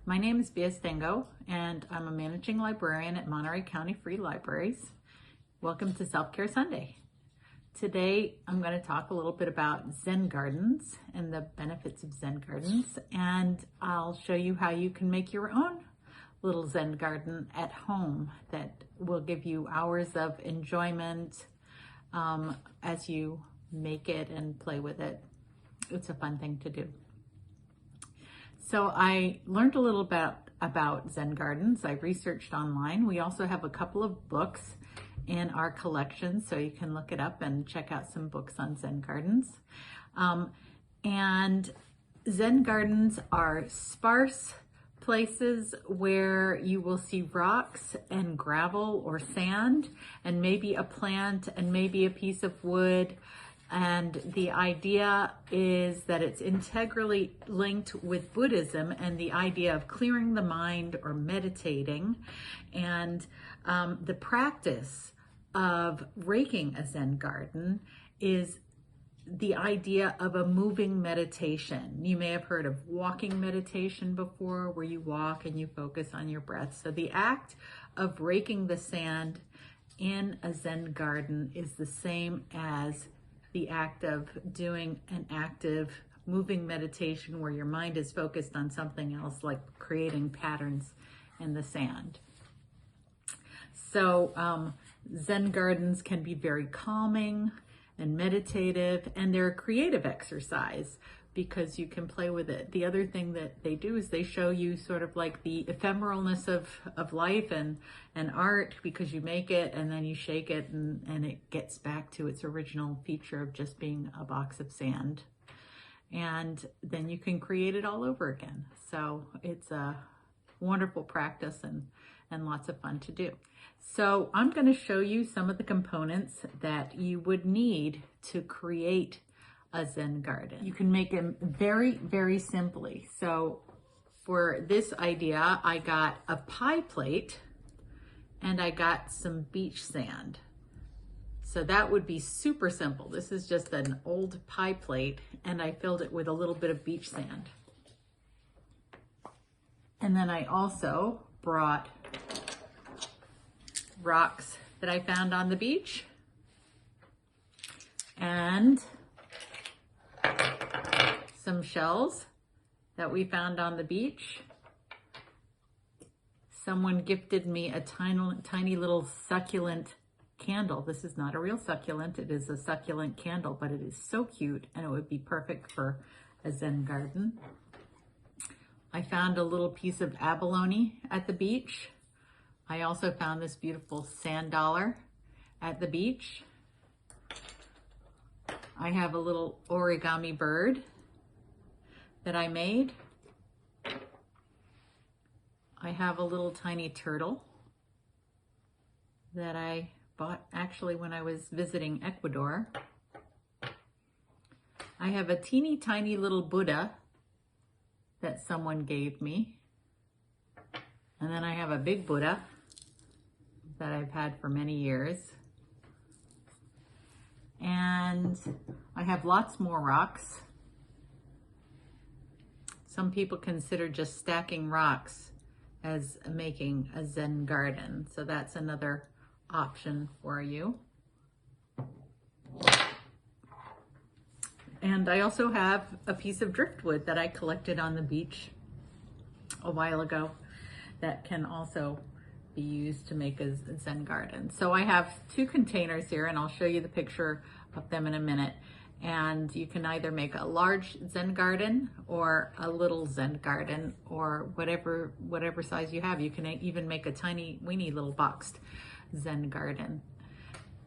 My name is Bea Stengo, and I'm a managing librarian at Monterey County Free Libraries. Welcome to Self-Care Sunday. Today, I'm going to talk a little bit about Zen Gardens and the benefits of Zen Gardens, and I'll show you how you can make your own little Zen garden at home that will give you hours of enjoyment as you make it and play with it. It's a fun thing to do. So I learned a little bit about Zen Gardens. I researched online. We also have a couple of books in our collection, so you can look it up and check out some books on Zen Gardens. And Zen Gardens are sparse places where you will see rocks and gravel or sand and maybe a plant and maybe a piece of wood. And the idea is that it's integrally linked with Buddhism and the idea of clearing the mind or meditating. And the practice of raking a Zen garden is the idea of a moving meditation. You may have heard of walking meditation before, where you walk and you focus on your breath. So the act of raking the sand in a Zen garden is the same as the act of doing an active moving meditation where your mind is focused on something else, like creating patterns in the sand. So Zen gardens can be very calming and meditative, and they're a creative exercise because you can play with it. The other thing that they do is they show you sort of like the ephemeralness of life and art, because you make it and then you shake it and it gets back to its original feature of just being a box of sand. And then you can create it all over again. So it's a wonderful practice and lots of fun to do. So I'm going to show you some of the components that you would need to create a Zen garden. You can make them very, very simply. So for this idea, I got a pie plate and I got some beach sand. So that would be super simple. This is just an old pie plate and I filled it with a little bit of beach sand. And then I also brought rocks that I found on the beach and some shells that we found on the beach. Someone gifted me a tiny little succulent candle. This is not a real succulent, it is a succulent candle, but it is so cute and it would be perfect for a Zen garden. I found a little piece of abalone at the beach. I also found this beautiful sand dollar at the beach. I have a little origami bird that I made. I have a little tiny turtle that I bought actually when I was visiting Ecuador. I have a teeny tiny little Buddha that someone gave me. And then I have a big Buddha that I've had for many years. And I have lots more rocks. Some people consider just stacking rocks as making a Zen garden. So that's another option for you. And I also have a piece of driftwood that I collected on the beach a while ago that can also be used to make a Zen garden. So I have two containers here and I'll show you the picture of them in a minute. And you can either make a large Zen garden or a little Zen garden, or whatever size you have. You can even make a tiny weeny little boxed Zen garden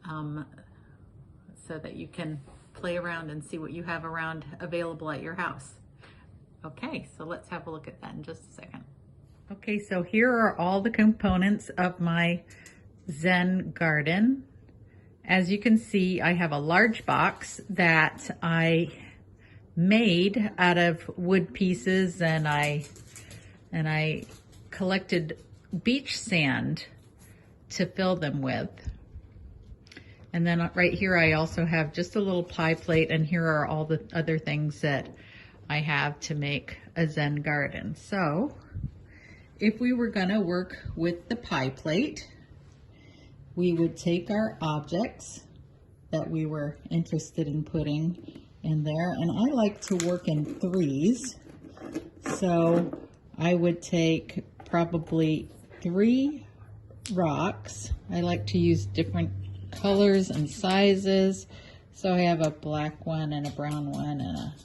so that you can play around and see what you have around available at your house. Okay, so let's have a look at that in just a second. Okay, so here are all the components of my Zen garden. As you can see, I have a large box that I made out of wood pieces, and I collected beach sand to fill them with. And then right here I also have just a little pie plate, and here are all the other things that I have to make a Zen garden. So if we were gonna work with the pie plate, we would take our objects that we were interested in putting in there, and I like to work in threes. So I would take probably 3 rocks. I like to use different colors and sizes. So I have a black one and a brown one and a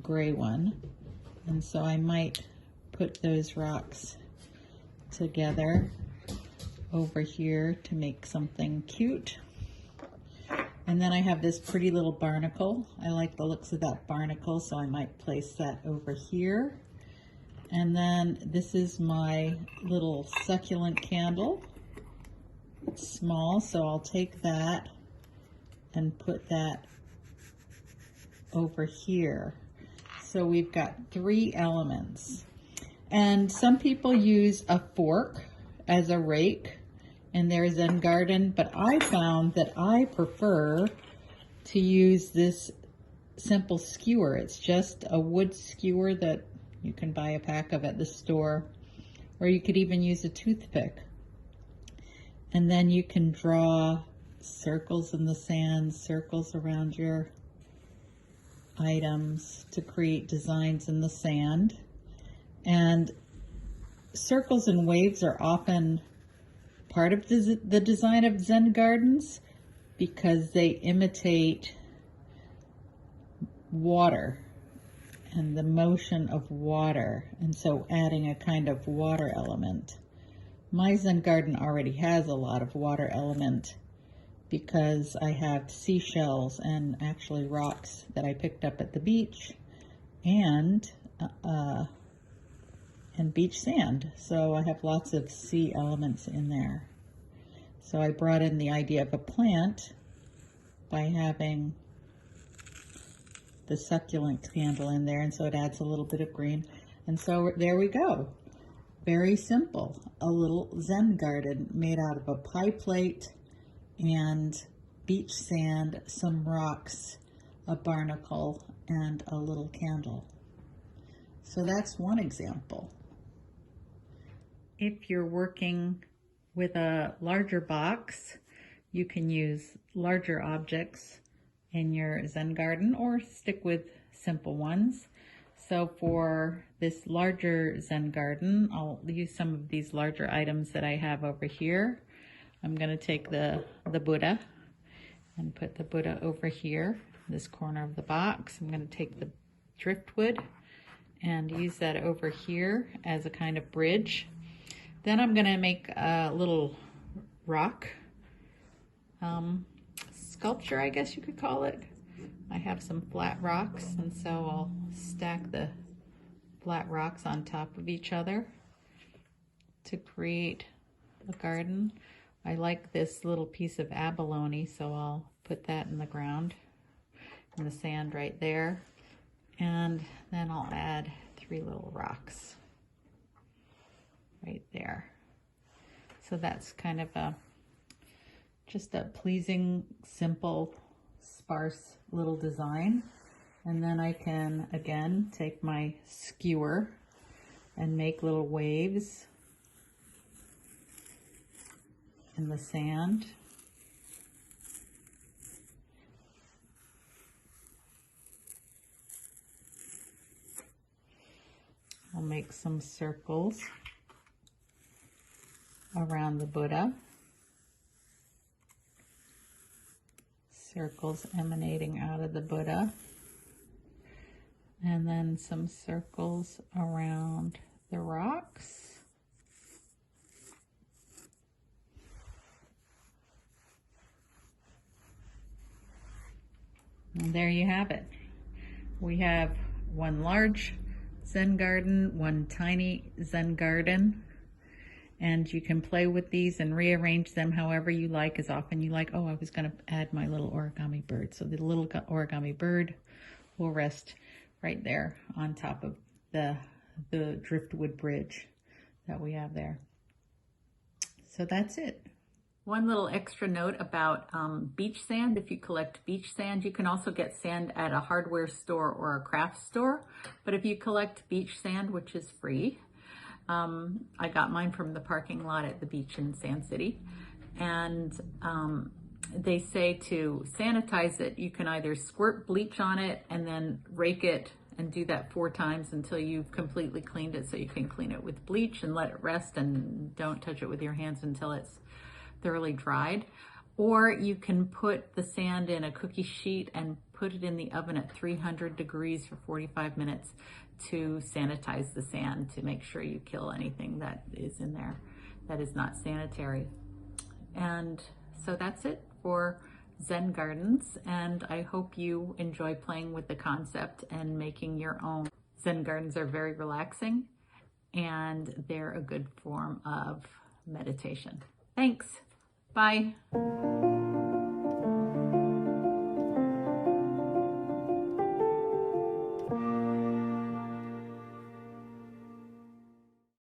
gray one. And so I might put those rocks together over here to make something cute. And then I have this pretty little barnacle. I like the looks of that barnacle, so I might place that over here. And then this is my little succulent candle. It's small, so I'll take that and put that over here. So we've got 3 elements. And some people use a fork as a rake in their Zen garden, but I found that I prefer to use this simple skewer. It's just a wood skewer that you can buy a pack of at the store, or you could even use a toothpick. And then you can draw circles in the sand, circles around your items to create designs in the sand. And circles and waves are often part of the design of Zen gardens because they imitate water and the motion of water, and so adding a kind of water element. My Zen garden already has a lot of water element because I have seashells and actually rocks that I picked up at the beach and beach sand. So I have lots of sea elements in there. So I brought in the idea of a plant by having the succulent candle in there, and so it adds a little bit of green. And so there we go. Very simple. A little Zen garden made out of a pie plate and beach sand, some rocks, a barnacle, and a little candle. So that's one example. If you're working with a larger box, you can use larger objects in your Zen garden or stick with simple ones. So for this larger Zen garden, I'll use some of these larger items that I have over here. I'm going to take the Buddha and put the Buddha over here, this corner of the box. I'm going to take the driftwood and use that over here as a kind of bridge. Then I'm going to make a little rock sculpture, I guess you could call it. I have some flat rocks, and so I'll stack the flat rocks on top of each other to create a garden. I like this little piece of abalone, so I'll put that in the ground, in the sand right there. And then I'll add 3 little rocks right there. So that's kind of just a pleasing, simple, sparse little design. And then I can, again, take my skewer and make little waves in the sand. I'll make some circles around the Buddha. Circles emanating out of the Buddha. And then some circles around the rocks. And there you have it. We have one large Zen garden, one tiny Zen garden, and you can play with these and rearrange them however you like, as often you like. Oh, I was going to add my little origami bird. So the little origami bird will rest right there on top of the driftwood bridge that we have there. So that's it. One little extra note about beach sand. If you collect beach sand, you can also get sand at a hardware store or a craft store. But if you collect beach sand, which is free, I got mine from the parking lot at the beach in Sand City. And they say to sanitize it, you can either squirt bleach on it and then rake it and do that 4 times until you've completely cleaned it, so you can clean it with bleach and let it rest and don't touch it with your hands until it's thoroughly dried. Or you can put the sand in a cookie sheet and put it in the oven at 300 degrees for 45 minutes to sanitize the sand, to make sure you kill anything that is in there that is not sanitary. And so that's it for Zen Gardens, and I hope you enjoy playing with the concept and making your own. Zen Gardens are very relaxing, and they're a good form of meditation. Thanks. Bye.